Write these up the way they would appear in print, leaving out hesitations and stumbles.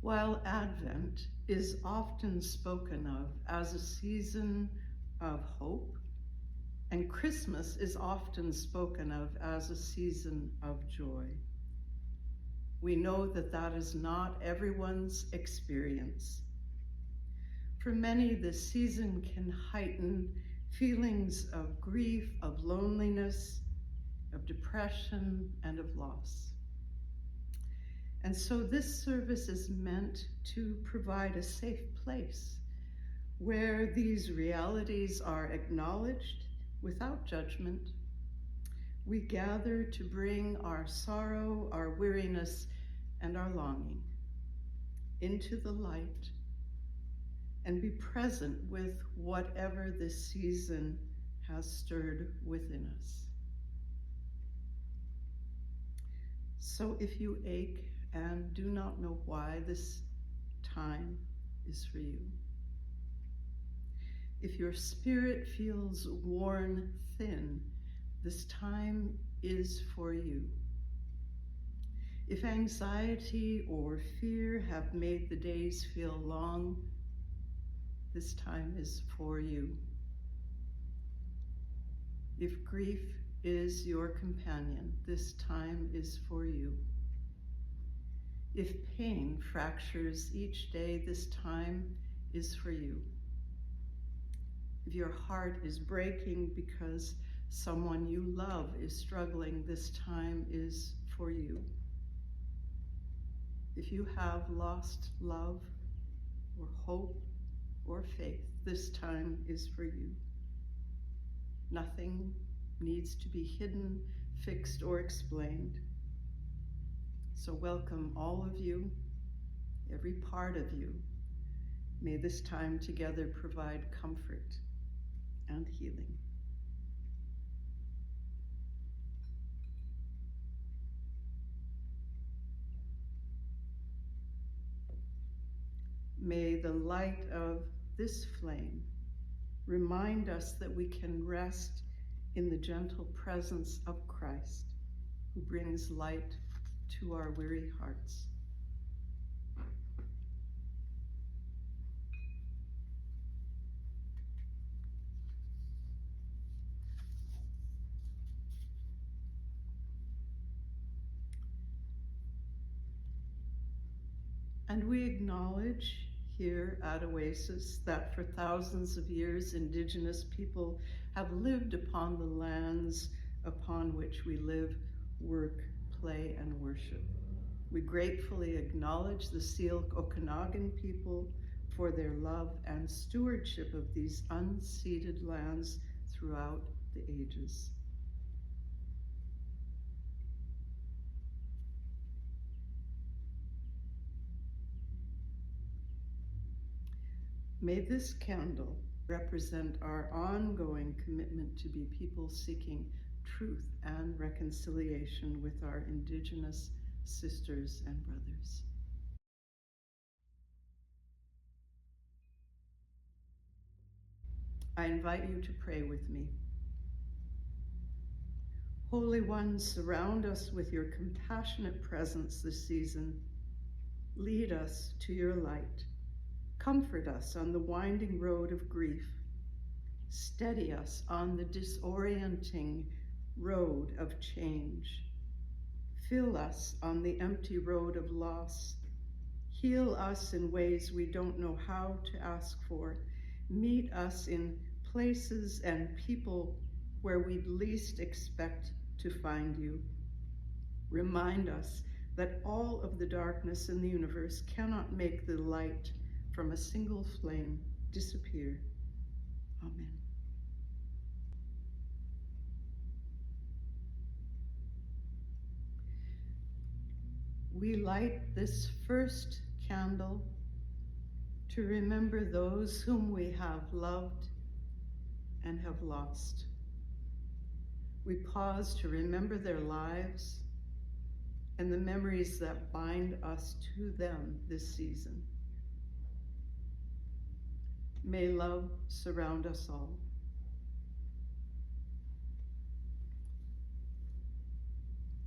While Advent is often spoken of as a season of hope, and Christmas is often spoken of as a season of joy, we know that that is not everyone's experience. For many, this season can heighten feelings of grief, of loneliness, of depression, and of loss. And so this service is meant to provide a safe place where these realities are acknowledged without judgment. We gather to bring our sorrow, our weariness, and our longing into the light and be present with whatever this season has stirred within us. So if you ache and do not know why this time is for you, if your spirit feels worn thin, this time is for you. If anxiety or fear have made the days feel long, this time is for you. If grief is your companion, this time is for you. If pain fractures each day, this time is for you. If your heart is breaking because someone you love is struggling, this time is for you. If you have lost love or hope or faith, this time is for you. Nothing needs to be hidden, fixed, or explained. So welcome all of you, every part of you. May this time together provide comfort and healing. May the light of this flame remind us that we can rest in the gentle presence of Christ, who brings light to our weary hearts. And we acknowledge here at Oasis that for thousands of years, Indigenous people have lived upon the lands upon which we live, work, play, and worship. We gratefully acknowledge the Syilx Okanagan people for their love and stewardship of these unceded lands throughout the ages. May this candle represent our ongoing commitment to be people seeking truth and reconciliation with our Indigenous sisters and brothers. I invite you to pray with me. Holy One, surround us with your compassionate presence this season. Lead us to your light. Comfort us on the winding road of grief. Steady us on the disorienting road of change. Fill us on the empty road of loss. Heal us in ways we don't know how to ask for. Meet us in places and people where we'd least expect to find you. Remind us that all of the darkness in the universe cannot make the light from a single flame disappear. Amen. We light this first candle to remember those whom we have loved and have lost. We pause to remember their lives and the memories that bind us to them this season. May love surround us all.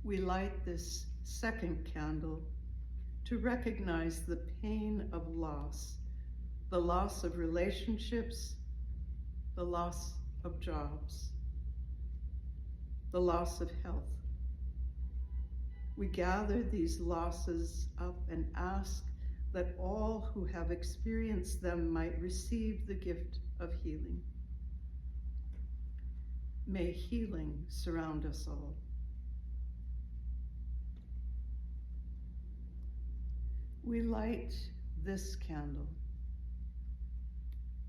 We light this second candle to to recognize the pain of loss, the loss of relationships, the loss of jobs, the loss of health. We gather these losses up and ask that all who have experienced them might receive the gift of healing. May healing surround us all. We light this candle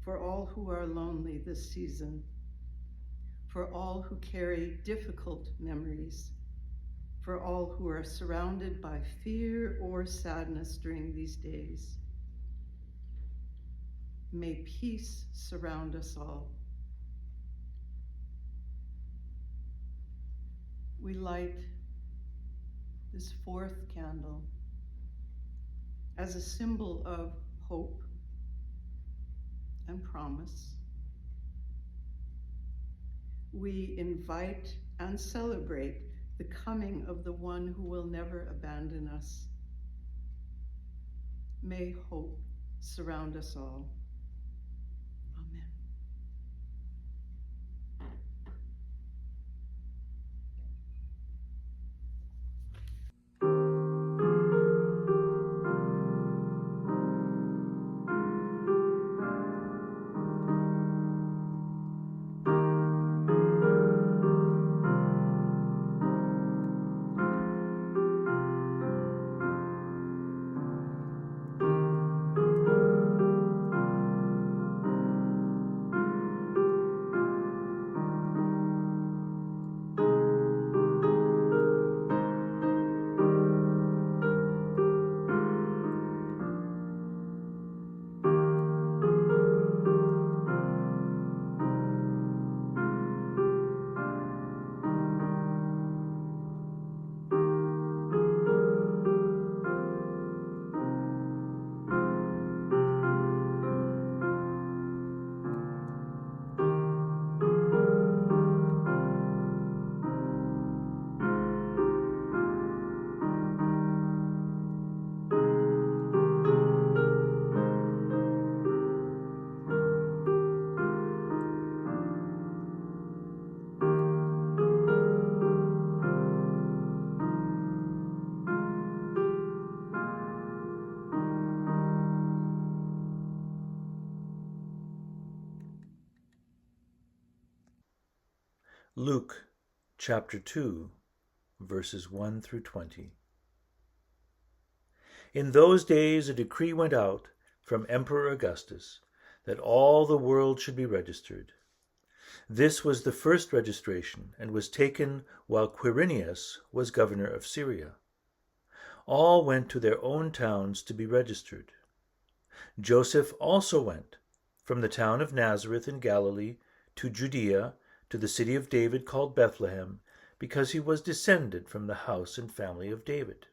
for all who are lonely this season, for all who carry difficult memories, for all who are surrounded by fear or sadness during these days. May peace surround us all. We light this fourth candle as a symbol of hope and promise. We invite and celebrate the coming of the one who will never abandon us. May hope surround us all. Amen. Luke chapter 2, verses 1 through 20. In those days a decree went out from Emperor Augustus that all the world should be registered. This was the first registration and was taken while Quirinius was governor of Syria. All went to their own towns to be registered. Joseph also went from the town of Nazareth in Galilee to Judea, to the city of David called Bethlehem, because he was descended from the house and family of David.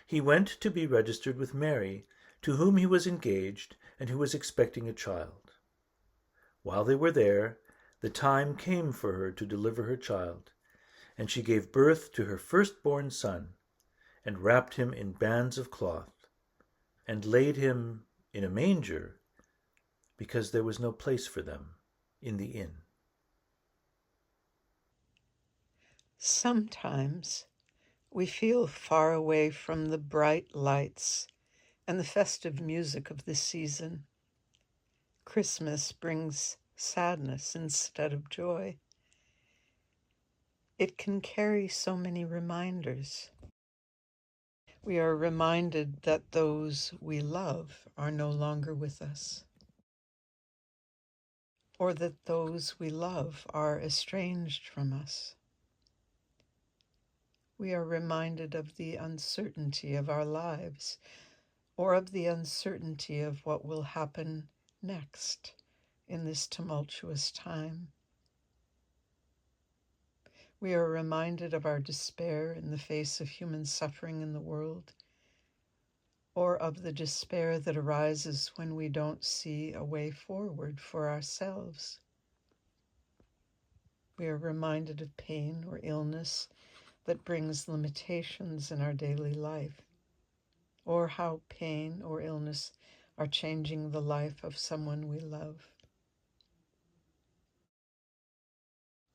He went to be registered with Mary, to whom he was engaged and who was expecting a child. While they were there, the time came for her to deliver her child, and she gave birth to her firstborn son, and wrapped him in bands of cloth, and laid him in a manger, because there was no place for them in the inn. Sometimes we feel far away from the bright lights and the festive music of the season. Christmas brings sadness instead of joy. It can carry so many reminders. We are reminded that those we love are no longer with us, or that those we love are estranged from us. We are reminded of the uncertainty of our lives, or of the uncertainty of what will happen next in this tumultuous time. We are reminded of our despair in the face of human suffering in the world, or of the despair that arises when we don't see a way forward for ourselves. We are reminded of pain or illness that brings limitations in our daily life. or how pain or illness are changing the life of someone we love.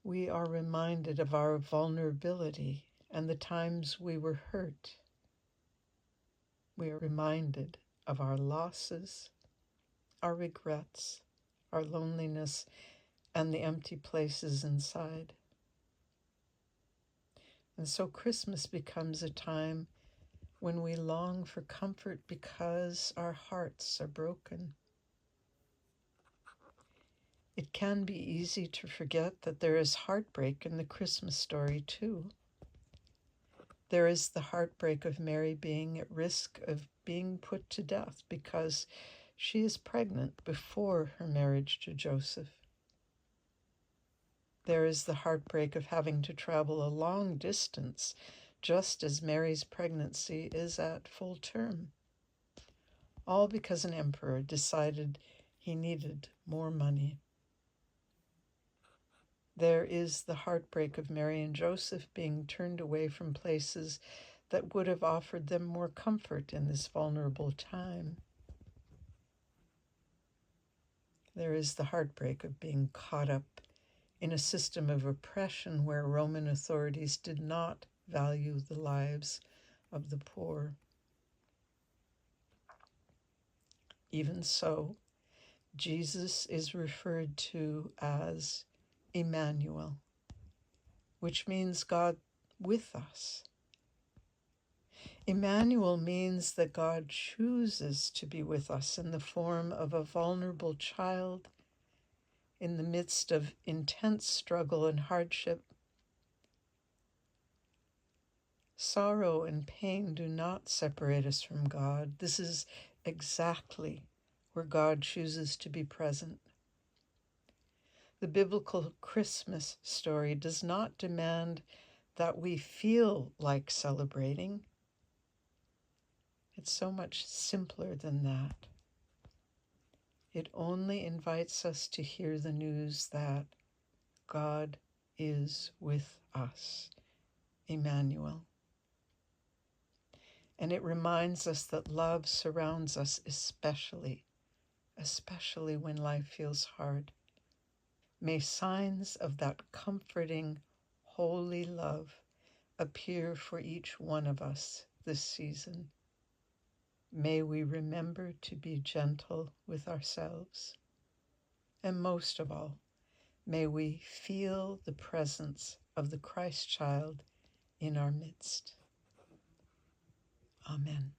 We are reminded of our vulnerability and the times we were hurt. We are reminded of our losses, our regrets, our loneliness, and the empty places inside. And so Christmas becomes a time when we long for comfort because our hearts are broken. It can be easy to forget that there is heartbreak in the Christmas story too. There is the heartbreak of Mary being at risk of being put to death because she is pregnant before her marriage to Joseph. There is the heartbreak of having to travel a long distance just as Mary's pregnancy is at full term, all because an emperor decided he needed more money. There is the heartbreak of Mary and Joseph being turned away from places that would have offered them more comfort in this vulnerable time. There is the heartbreak of being caught up in a system of oppression where Roman authorities did not value the lives of the poor. Even so, Jesus is referred to as Emmanuel, which means God with us. Emmanuel means that God chooses to be with us in the form of a vulnerable child in the midst of intense struggle and hardship. Sorrow and pain do not separate us from God. This is exactly where God chooses to be present. The biblical Christmas story does not demand that we feel like celebrating. It's so much simpler than that. It only invites us to hear the news that God is with us, Emmanuel. And it reminds us that love surrounds us, especially when life feels hard. May signs of that comforting, holy love appear for each one of us this season. May we remember to be gentle with ourselves. And most of all, may we feel the presence of the Christ child in our midst. Amen.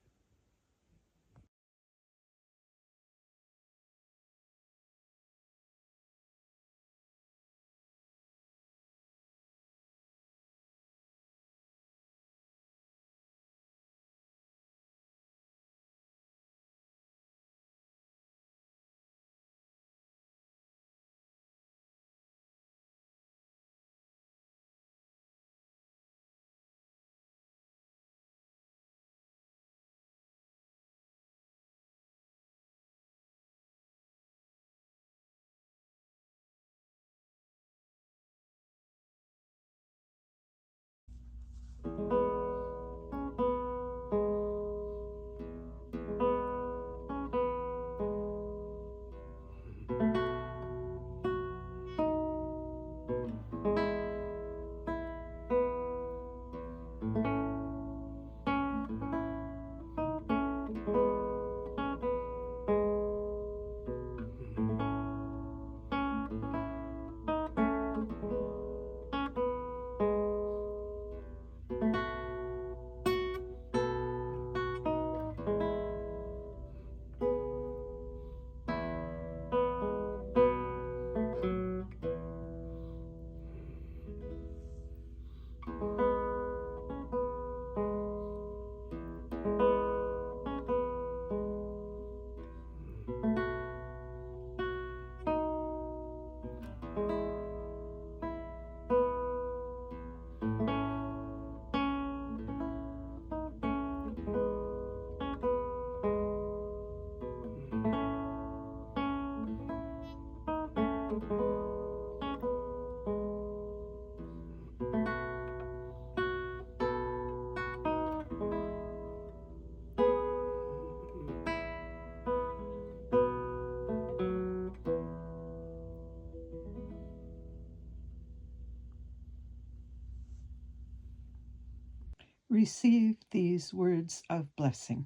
receive these words of blessing.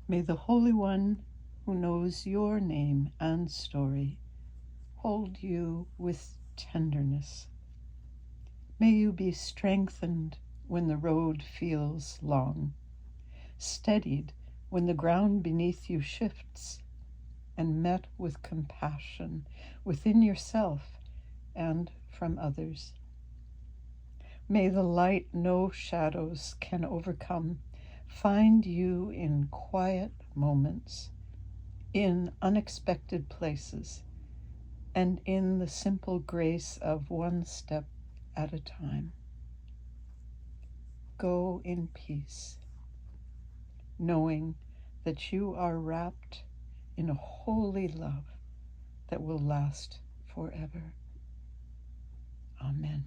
May the Holy One, who knows your name and story, hold you with tenderness. May you be strengthened when the road feels long, steadied when the ground beneath you shifts, and met with compassion within yourself and from others. May the light no shadows can overcome find you in quiet moments, in unexpected places, and in the simple grace of one step at a time. Go in peace, knowing that you are wrapped in a holy love that will last forever. Amen.